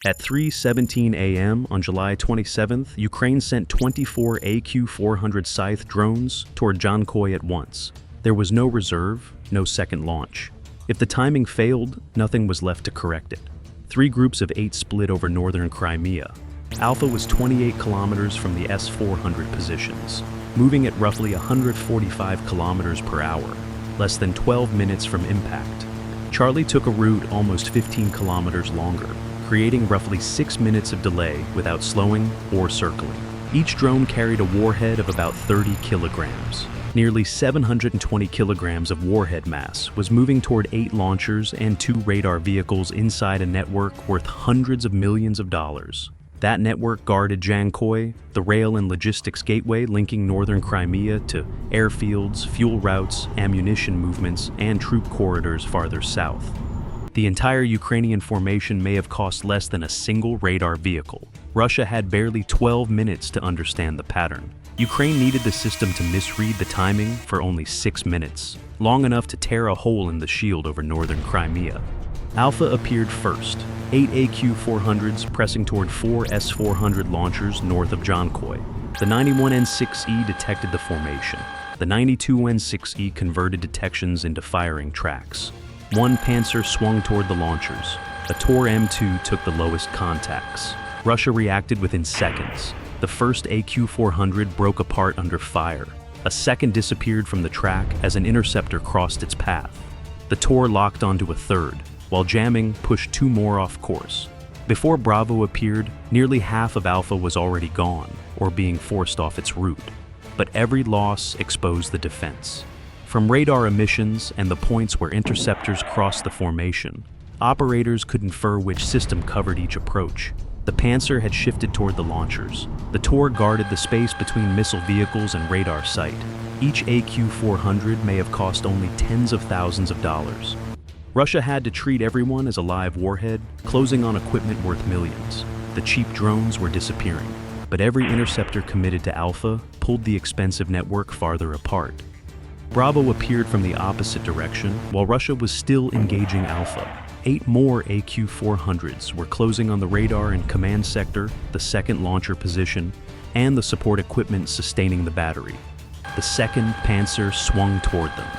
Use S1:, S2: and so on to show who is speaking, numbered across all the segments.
S1: At 3:17 a.m. on July 27th, Ukraine sent 24 AQ-400 Scythe drones toward Dzhankoi at once. There was no reserve, no second launch. If the timing failed, nothing was left to correct it. 3 groups of 8 split over northern Crimea. Alpha was 28 kilometers from the S-400 positions, moving at roughly 145 kilometers per hour, less than 12 minutes from impact. Charlie took a route almost 15 kilometers longer, creating roughly 6 minutes of delay without slowing or circling. Each drone carried a warhead of about 30 kilograms. Nearly 720 kilograms of warhead mass was moving toward 8 launchers and 2 radar vehicles inside a network worth hundreds of millions of dollars. That network guarded Dzhankoi, the rail and logistics gateway linking northern Crimea to airfields, fuel routes, ammunition movements, and troop corridors farther south. The entire Ukrainian formation may have cost less than a single radar vehicle. Russia had barely 12 minutes to understand the pattern. Ukraine needed the system to misread the timing for only 6 minutes, long enough to tear a hole in the shield over northern Crimea. Alpha appeared first, 8 AQ-400s pressing toward 4 S-400 launchers north of Dzhankoi. The 91N6E detected the formation. The 92N6E converted detections into firing tracks. 1 Pantsir swung toward the launchers. A Tor-M2 took the lowest contacts. Russia reacted within seconds. The first AQ-400 broke apart under fire. A second disappeared from the track as an interceptor crossed its path. The Tor locked onto a third, while jamming pushed 2 more off course. Before Bravo appeared, nearly half of Alpha was already gone or being forced off its route. But every loss exposed the defense. From radar emissions and the points where interceptors crossed the formation, operators could infer which system covered each approach. The Pantsir had shifted toward the launchers. The Tor guarded the space between missile vehicles and radar sight. Each AQ-400 may have cost only tens of thousands of dollars. Russia had to treat everyone as a live warhead, closing on equipment worth millions. The cheap drones were disappearing, but every interceptor committed to Alpha pulled the expensive network farther apart. Bravo appeared from the opposite direction, while Russia was still engaging Alpha. 8 more AQ-400s were closing on the radar and command sector, the second launcher position, and the support equipment sustaining the battery. The second Pantsir swung toward them.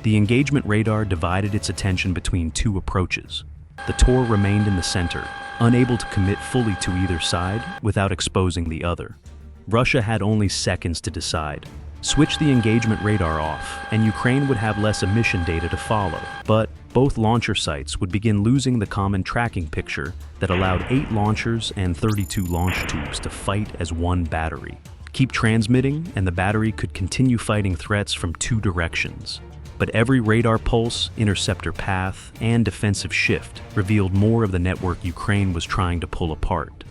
S1: The engagement radar divided its attention between 2 approaches. The Tor remained in the center, unable to commit fully to either side without exposing the other. Russia had only seconds to decide. Switch the engagement radar off, and Ukraine would have less emission data to follow. But both launcher sites would begin losing the common tracking picture that allowed 8 launchers and 32 launch tubes to fight as one battery. Keep transmitting, and the battery could continue fighting threats from 2 directions. But every radar pulse, interceptor path, and defensive shift revealed more of the network Ukraine was trying to pull apart.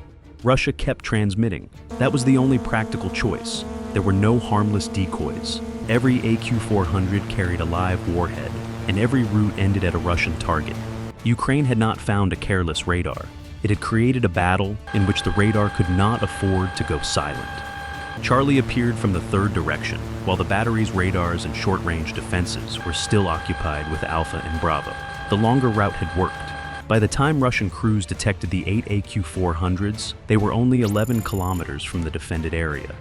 S1: Russia kept transmitting. That was the only practical choice. There were no harmless decoys. Every AQ-400 carried a live warhead, and every route ended at a Russian target. Ukraine had not found a careless radar. It had created a battle in which the radar could not afford to go silent. Charlie appeared from the 3rd direction, while the battery's radars and short-range defenses were still occupied with Alpha and Bravo. The longer route had worked. By the time Russian crews detected the 8 AQ-400s, they were only 11 kilometers from the defended area.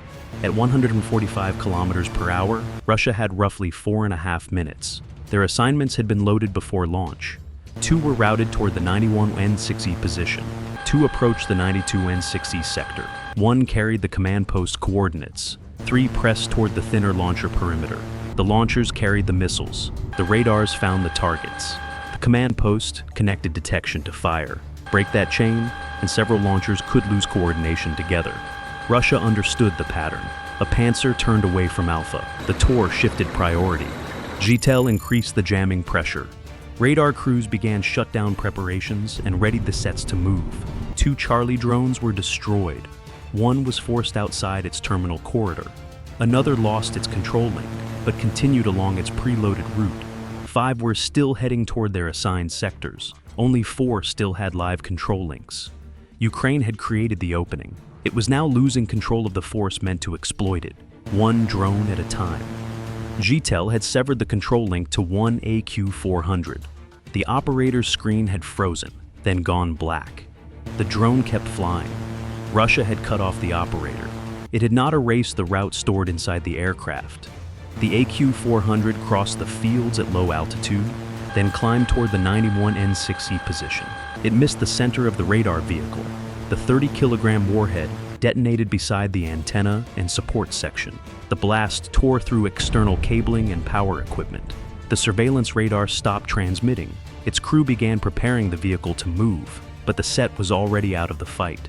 S1: At 145 kilometers per hour, Russia had roughly 4.5 minutes. Their assignments had been loaded before launch. 2 were routed toward the 91N6E position. 2 approached the 92N6E sector. 1 carried the command post coordinates. 3 pressed toward the thinner launcher perimeter. The launchers carried the missiles. The radars found the targets. The command post connected detection to fire. Break that chain, and several launchers could lose coordination together. Russia understood the pattern. A Pantsir turned away from Alpha. The Tor shifted priority. Dzhankoi increased the jamming pressure. Radar crews began shutdown preparations and readied the sets to move. 2 Charlie drones were destroyed. 1 was forced outside its terminal corridor. Another lost its control link, but continued along its preloaded route. 5 were still heading toward their assigned sectors. Only 4 still had live control links. Ukraine had created the opening. It was now losing control of the force meant to exploit it, 1 drone at a time. Dzhankoi had severed the control link to 1 AQ-400. The operator's screen had frozen, then gone black. The drone kept flying. Russia had cut off the operator. It had not erased the route stored inside the aircraft. The AQ-400 crossed the fields at low altitude, then climbed toward the 91N6E position. It missed the center of the radar vehicle. The 30-kilogram warhead detonated beside the antenna and support section. The blast tore through external cabling and power equipment. The surveillance radar stopped transmitting. Its crew began preparing the vehicle to move, but the set was already out of the fight.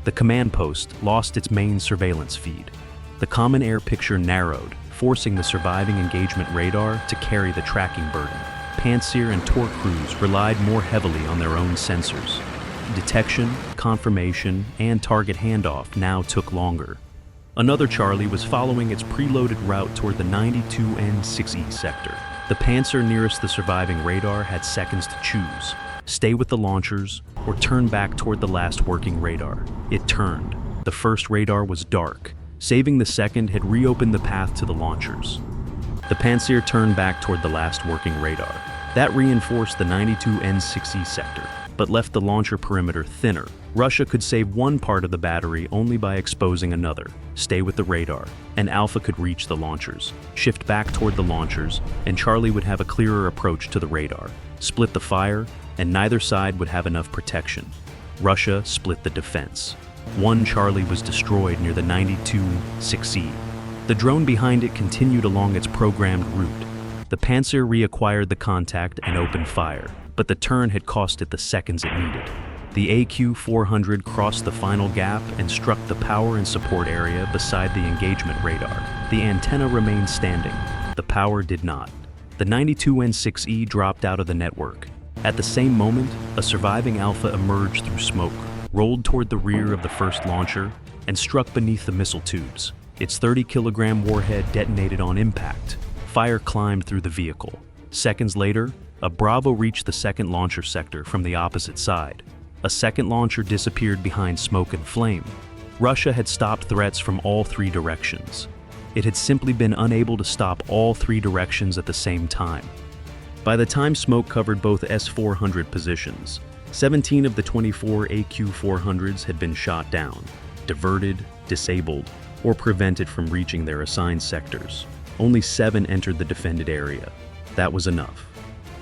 S1: The command post lost its main surveillance feed. The common air picture narrowed, forcing the surviving engagement radar to carry the tracking burden. Pantsir and Tor crews relied more heavily on their own sensors. Detection, confirmation, and target handoff now took longer. Another Charlie was following its preloaded route toward the 92N6E sector. The Pantsir nearest the surviving radar had seconds to choose: stay with the launchers or turn back toward the last working radar. It turned. The first radar was dark. Saving the second had reopened the path to the launchers. The Pantsir turned back toward the last working radar. That reinforced the 92N6E sector, but left the launcher perimeter thinner. Russia could save one part of the battery only by exposing another. Stay with the radar, and Alpha could reach the launchers. Shift back toward the launchers, and Charlie would have a clearer approach to the radar. Split the fire, and neither side would have enough protection. Russia split the defense. One Charlie was destroyed near the 92-6E. The drone behind it continued along its programmed route. The Pantsir reacquired the contact and opened fire, but the turn had cost it the seconds it needed. The AQ-400 crossed the final gap and struck the power and support area beside the engagement radar. The antenna remained standing. The power did not. The 92N6E dropped out of the network. At the same moment, a surviving Alpha emerged through smoke, rolled toward the rear of the first launcher, and struck beneath the missile tubes. Its 30-kilogram warhead detonated on impact. Fire climbed through the vehicle. Seconds later, a Bravo reached the second launcher sector from the opposite side. A second launcher disappeared behind smoke and flame. Russia had stopped threats from all three directions. It had simply been unable to stop all three directions at the same time. By the time smoke covered both S-400 positions, 17 of the 24 AQ-400s had been shot down, diverted, disabled, or prevented from reaching their assigned sectors. Only 7 entered the defended area. That was enough.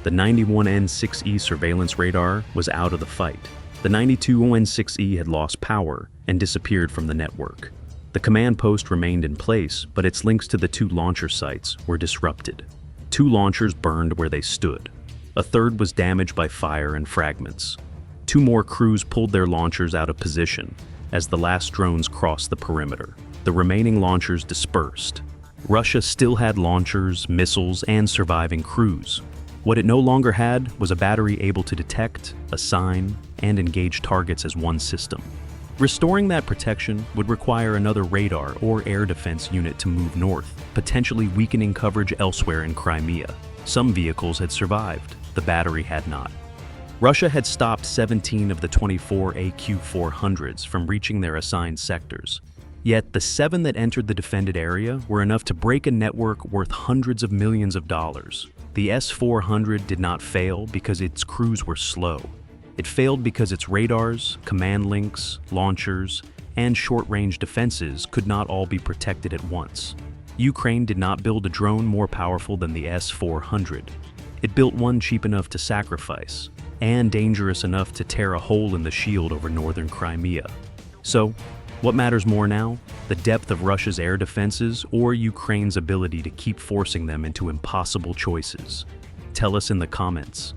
S1: The 91N6E surveillance radar was out of the fight. The 92N6E had lost power and disappeared from the network. The command post remained in place, but its links to the 2 launcher sites were disrupted. 2 launchers burned where they stood. A third was damaged by fire and fragments. 2 more crews pulled their launchers out of position as the last drones crossed the perimeter. The remaining launchers dispersed. Russia still had launchers, missiles, and surviving crews. What it no longer had was a battery able to detect, assign, and engage targets as one system. Restoring that protection would require another radar or air defense unit to move north, potentially weakening coverage elsewhere in Crimea. Some vehicles had survived, the battery had not. Russia had stopped 17 of the 24 AQ-400s from reaching their assigned sectors. Yet the 7 that entered the defended area were enough to break a network worth hundreds of millions of dollars. The S-400 did not fail because its crews were slow. It failed because its radars, command links, launchers, and short-range defenses could not all be protected at once. Ukraine did not build a drone more powerful than the S-400. It built one cheap enough to sacrifice, and dangerous enough to tear a hole in the shield over northern Crimea. So, what matters more now? The depth of Russia's air defenses or Ukraine's ability to keep forcing them into impossible choices? Tell us in the comments.